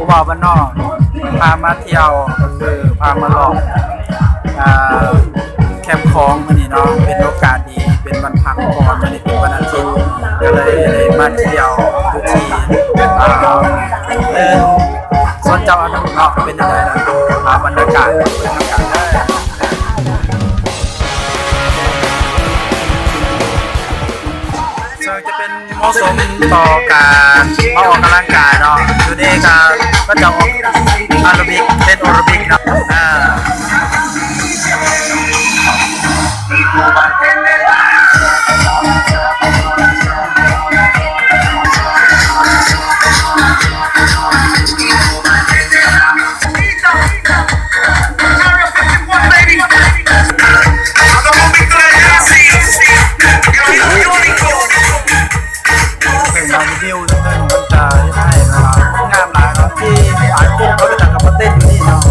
บ่าวบ้านนอกพามาเที่ยวก็คือพามาลองแคมป์คลองมื้อนี้เนาะเป็นโอกาสดีเป็นวันพักก่อนมื้อนี้เป็นวันอาทิตย์ก็เลยได้มาเที่ยวอยู่ที่สวนเจ้าอนุเนาะเป็นยังไงล่ะบรรยากาศเป็นอากาศได้จะเป็นเหมาะสมต่อการออกกำลังกายเนาะอยู่นี่ก็จะออกแอโรบิกเล่นแอโรบิกเนาะวิวทั้งนั้นมันจะให้งามหลายเนาะที่หลายคนเขาจะกลับมาเต้นอยู่นี่เนาะ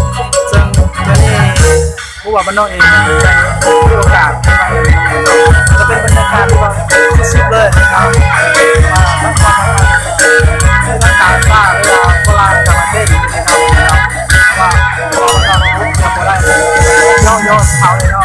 ซึ่งตัวนี้ผู้ว่าบ้านนอกเองได้มีโอกาสจะเป็นบรรยากาศที่ว่าสุดเลยนะครับมาทั้งความในทั้งการสร้างเวลาโบราณกลับมาเต้นนะครับว่าเราจะพอได้ย่อเขาเลยเนาะ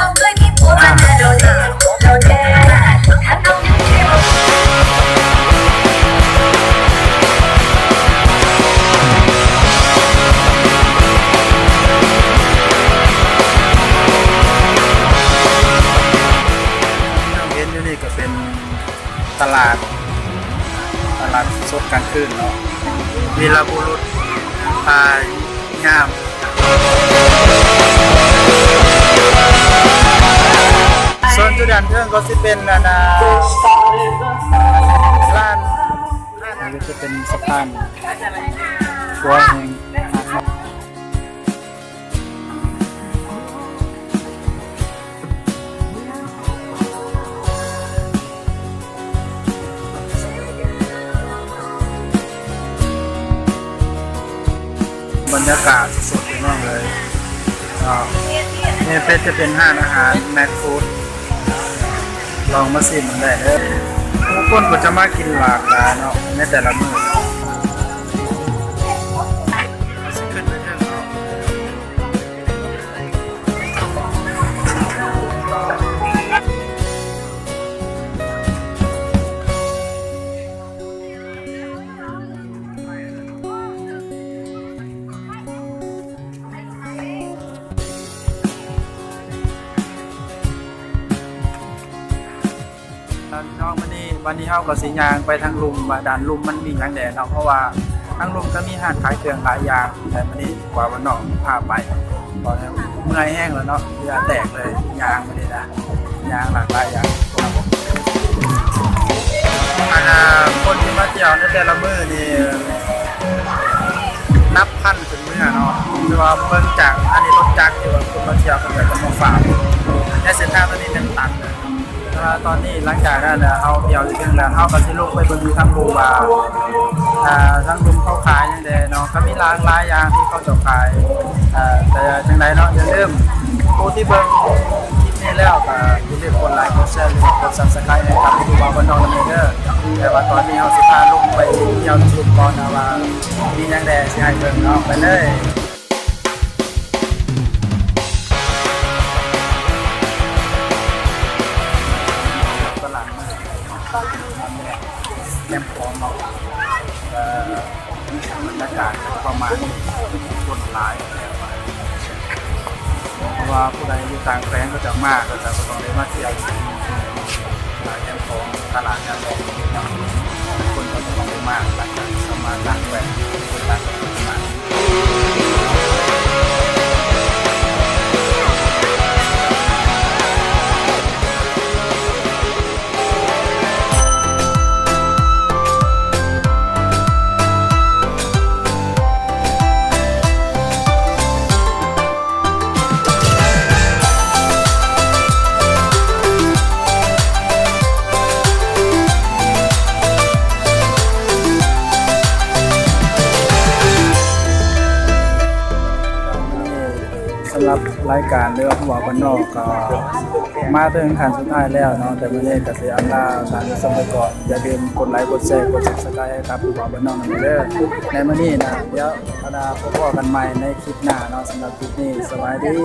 ตลาดสดกลางคืนเนาะวีรบุรุษพายามส่วนจุดด่านเทิงก็จะเป็นร้านนี้ก็จะเป็นสะพานหัวแห่งบรรยากาศสดมากเลยนี่เป็นจะเป็นห้างอาหารแม็กฟู้ดลองมาชิมมันได้เลยทุกคนก็จะมากินหลากหลายเนาะในแต่ละมื้อน้องวันนี้เฮาก็สิย่างไปทางลุมว่าด่านลุมมันมีหยังแดเนาะเพราะว่าทางลุมก็มีห้างขายเครื่องหลายอย่างแต่วันนี้กว่าวันนอกพาไปตอนนี้เมื่อยแห้งแล้วเนาะเหงื่อแตกเลยย่างวันนี้นะย่างหลากหลายอย่างคนที่มาเที่ยวในแต่ละมื้อนี่นับพันถึงมื้อเนาะคือว่าเบิ่งจากอันนี้รถจักรที่ว่าคนมาเที่ยวก็จะมาฝากในเส้นทางตอนนี้เป็นตันเลยตอนนี้หลังจากนั้นเอาเดี่ยวจริงๆแล้วเขาก็สิลงไปบนดูทั้งบูว่าทั้งลุมเขาขายอย่างเดียวเนาะก็มีร้านหลายอย่างที่เขาจะขายแต่จังไรเนาะอย่าลืมผู้ที่เบิ่งคลิปนี้แล้วก็อย่าลืมกดไลค์กดแชร์กด Subscribe นะครับที่ดูว่าบ้านนอกนั่นเด้อแต่ว่าตอนนี้เขาสิพาลงไปเที่ยวจุดก่อนนะว่ามีอย่างใดสิให้เบิ่งเนาะไปเลยแคมป์ของเราบรรยากาศประมาณคนหลายเพราะว่าผู้ใดอยู่ต่างแคว้นก็จะมากก็จะต้องได้มาเที่ยวหลายแคมป์ของตลาดแคมป์ของคนก็จะต้องได้มากหลังจากเข้ามาต่างแคว้นต่างแคว้นมา รายการเรื่องผู้ว่าบ้านนอกก็มาถึงขั้นสุดท้ายแล้วเนาะแต่มื้อนี้ก็สิอำลาท่านผู้ชมไปก่อนอย่าลืมกดไลค์กดแชร์กด Subscribe ให้กับผู้ว่าบ้านนอกนั่นเด้อในมื้อนี้นะเดี๋ยวพบกันใหม่ในคลิปหน้าเนาะสำหรับคลิปนี้สวัสดี